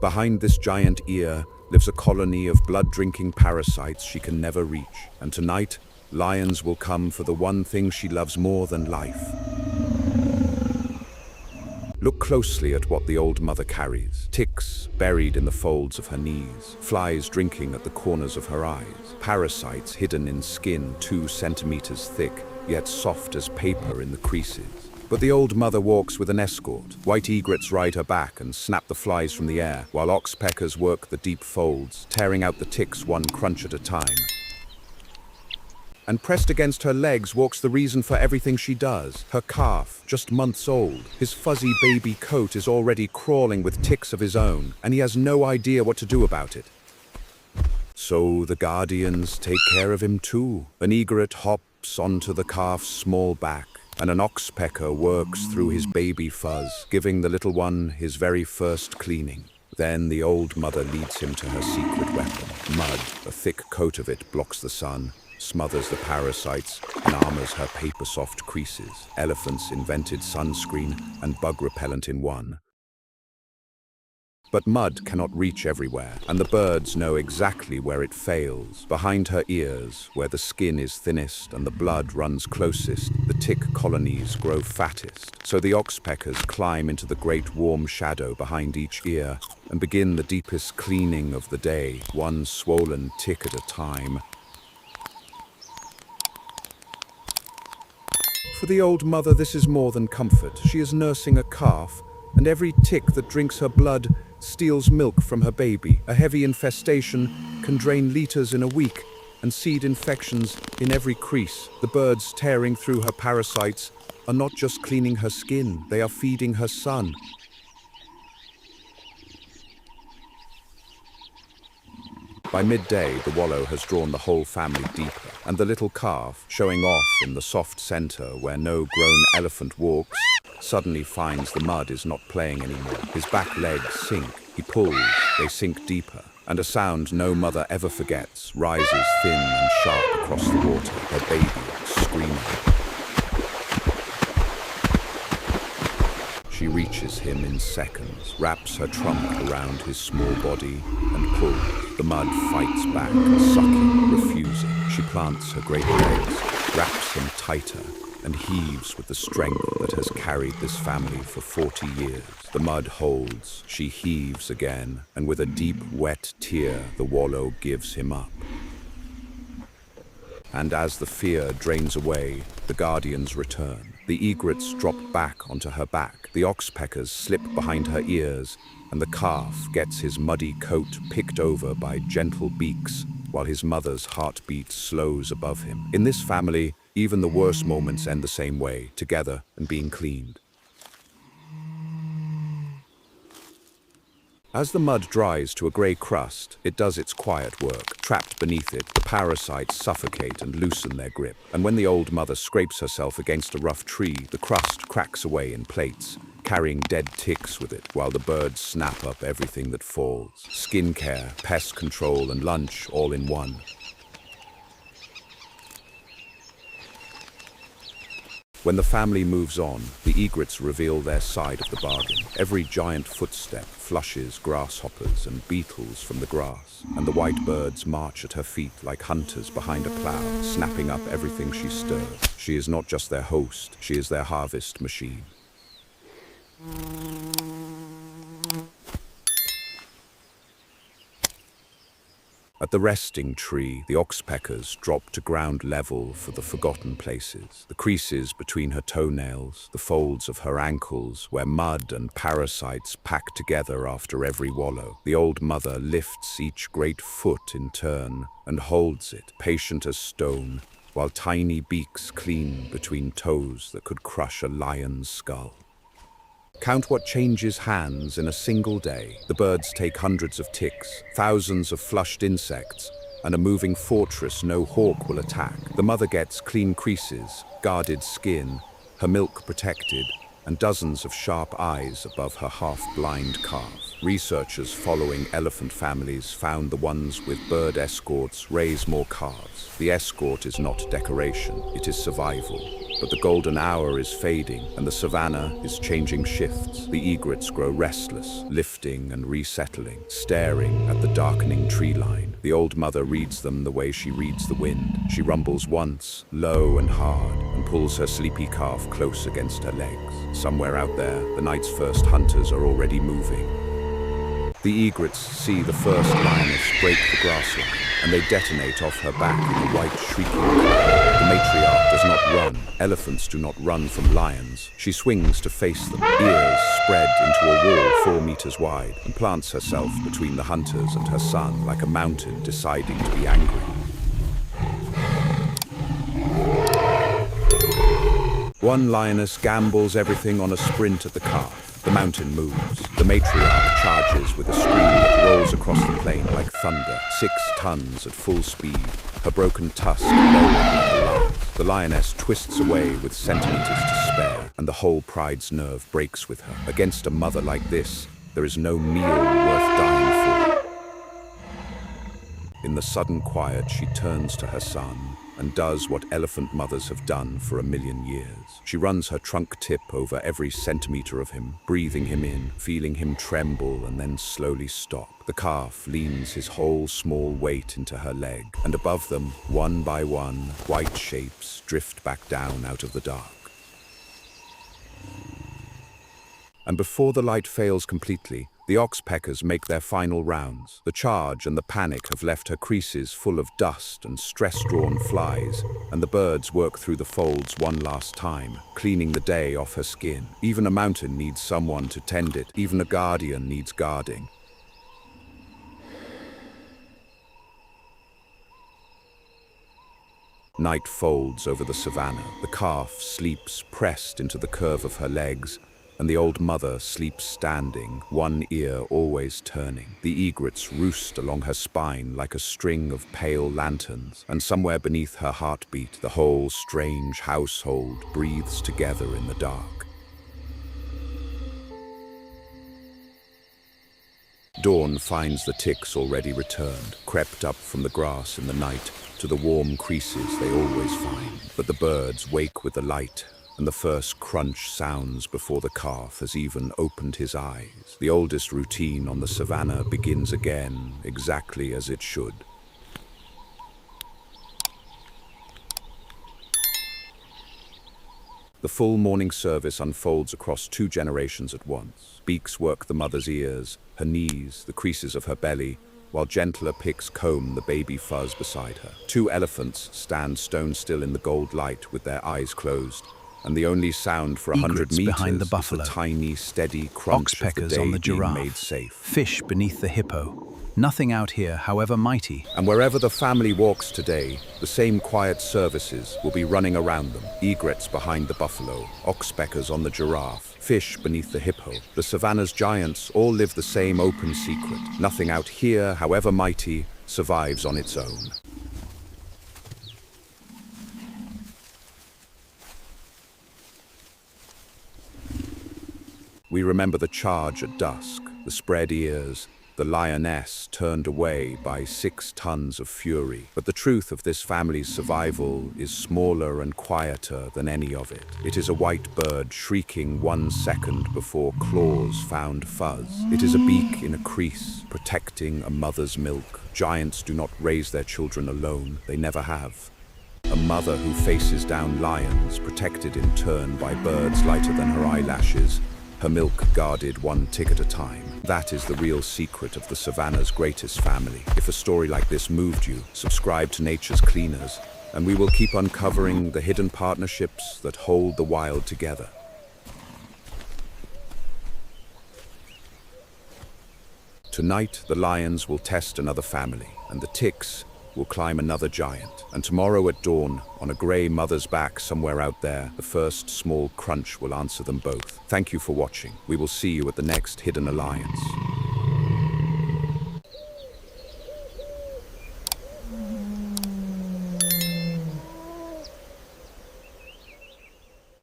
Behind this giant ear lives a colony of blood-drinking parasites she can never reach. And tonight, lions will come for the one thing she loves more than life. Look closely at what the old mother carries. Ticks buried in the folds of her knees, flies drinking at the corners of her eyes, parasites hidden in skin 2 centimeters thick, yet soft as paper in the creases. But the old mother walks with an escort. White egrets ride her back and snap the flies from the air, while oxpeckers work the deep folds, tearing out the ticks one crunch at a time. And pressed against her legs walks the reason for everything she does. Her calf, just months old. His fuzzy baby coat is already crawling with ticks of his own, and he has no idea what to do about it. So the guardians take care of him too. An egret hops onto the calf's small back, and an oxpecker works through his baby fuzz, giving the little one his very first cleaning. Then the old mother leads him to her secret weapon, mud. A thick coat of it blocks the sun, smothers the parasites, and armors her paper-soft creases. Elephants invented sunscreen and bug repellent in one. But mud cannot reach everywhere, and the birds know exactly where it fails. Behind her ears, where the skin is thinnest and the blood runs closest, the tick colonies grow fattest. So the oxpeckers climb into the great warm shadow behind each ear and begin the deepest cleaning of the day, one swollen tick at a time. For the old mother, this is more than comfort. She is nursing a calf, and every tick that drinks her blood steals milk from her baby. A heavy infestation can drain liters in a week, and seed infections in every crease. The birds tearing through her parasites are not just cleaning her skin, they are feeding her son. By midday, the wallow has drawn the whole family deeper, and the little calf, showing off in the soft center where no grown elephant walks, suddenly finds the mud is not playing anymore. His back legs sink, he pulls, they sink deeper, and a sound no mother ever forgets rises thin and sharp across the water, her baby screaming. She reaches him in seconds, wraps her trunk around his small body, and pulls. The mud fights back, sucking, refusing. She plants her great legs, wraps him tighter, and heaves with the strength that has carried this family for 40 years. The mud holds, she heaves again, and with a deep, wet tear, the wallow gives him up. And as the fear drains away, the guardians return. The egrets drop back onto her back, the oxpeckers slip behind her ears, and the calf gets his muddy coat picked over by gentle beaks, while his mother's heartbeat slows above him. In this family, even the worst moments end the same way, together and being cleaned. As the mud dries to a grey crust, it does its quiet work. Trapped beneath it, the parasites suffocate and loosen their grip. And when the old mother scrapes herself against a rough tree, the crust cracks away in plates, carrying dead ticks with it, while the birds snap up everything that falls. Skin care, pest control, and lunch all in one. When the family moves on, the egrets reveal their side of the bargain. Every giant footstep flushes grasshoppers and beetles from the grass, and the white birds march at her feet like hunters behind a plow, snapping up everything she stirs. She is not just their host, she is their harvest machine. At the resting tree, the oxpeckers drop to ground level for the forgotten places. The creases between her toenails, the folds of her ankles, where mud and parasites pack together after every wallow. The old mother lifts each great foot in turn and holds it, patient as stone, while tiny beaks clean between toes that could crush a lion's skull. Count what changes hands in a single day. The birds take hundreds of ticks, thousands of flushed insects, and a moving fortress no hawk will attack. The mother gets clean creases, guarded skin, her milk protected, and dozens of sharp eyes above her half-blind calf. Researchers following elephant families found the ones with bird escorts raise more calves. The escort is not decoration, it is survival. But the golden hour is fading, and the savannah is changing shifts. The egrets grow restless, lifting and resettling, staring at the darkening tree line. The old mother reads them the way she reads the wind. She rumbles once, low and hard, and pulls her sleepy calf close against her legs. Somewhere out there, the night's first hunters are already moving. The egrets see the first lioness break the grass line, and they detonate off her back in a white shrieking cry. The matriarch does not run. Elephants do not run from lions. She swings to face them, ears spread into a wall 4 meters wide, and plants herself between the hunters and her son like a mountain deciding to be angry. One lioness gambles everything on a sprint at the calf. The mountain moves. The matriarch charges with a scream that rolls across the plain like thunder, 6 tons at full speed, her broken tusk lowering like a laugh. The lioness twists away with centimeters to spare, and the whole pride's nerve breaks with her. Against a mother like this, there is no meal worth dying for. In the sudden quiet, she turns to her son and does what elephant mothers have done for 1,000,000 years. She runs her trunk tip over every centimeter of him, breathing him in, feeling him tremble and then slowly stop. The calf leans his whole small weight into her leg, and above them, one by one, white shapes drift back down out of the dark. And before the light fails completely, the oxpeckers make their final rounds. The charge and the panic have left her creases full of dust and stress-drawn flies, and the birds work through the folds one last time, cleaning the day off her skin. Even a mountain needs someone to tend it. Even a guardian needs guarding. Night folds over the savannah. The calf sleeps pressed into the curve of her legs, and the old mother sleeps standing, one ear always turning. The egrets roost along her spine like a string of pale lanterns, and somewhere beneath her heartbeat, the whole strange household breathes together in the dark. Dawn finds the ticks already returned, crept up from the grass in the night to the warm creases they always find. But the birds wake with the light, and the first crunch sounds before the calf has even opened his eyes. The oldest routine on the savannah begins again, exactly as it should. The full morning service unfolds across 2 generations at once. Beaks work the mother's ears, her knees, the creases of her belly, while gentler picks comb the baby fuzz beside her. 2 elephants stand stone still in the gold light with their eyes closed, and the only sound for 100 meters behind the buffalo, is the tiny, steady crunch of the oxpeckers day on the being giraffe, made safe. fish beneath the hippo. Nothing out here, however mighty. And wherever the family walks today, the same quiet services will be running around them. Egrets behind the buffalo, oxpeckers on the giraffe, fish beneath the hippo. The savannah's giants all live the same open secret. Nothing out here, however mighty, survives on its own. We remember the charge at dusk, the spread ears, the lioness turned away by 6 tons of fury. But the truth of this family's survival is smaller and quieter than any of it. It is a white bird shrieking 1 second before claws found fuzz. It is a beak in a crease, protecting a mother's milk. Giants do not raise their children alone. They never have. A mother who faces down lions, protected in turn by birds lighter than her eyelashes, her milk guarded 1 tick at a time. That is the real secret of the savannah's greatest family. If a story like this moved you, subscribe to Nature's Cleaners, and we will keep uncovering the hidden partnerships that hold the wild together. Tonight, the lions will test another family, and the ticks will climb another giant. And tomorrow at dawn, on a grey mother's back somewhere out there, the first small crunch will answer them both. Thank you for watching. We will see you at the next Hidden Alliance.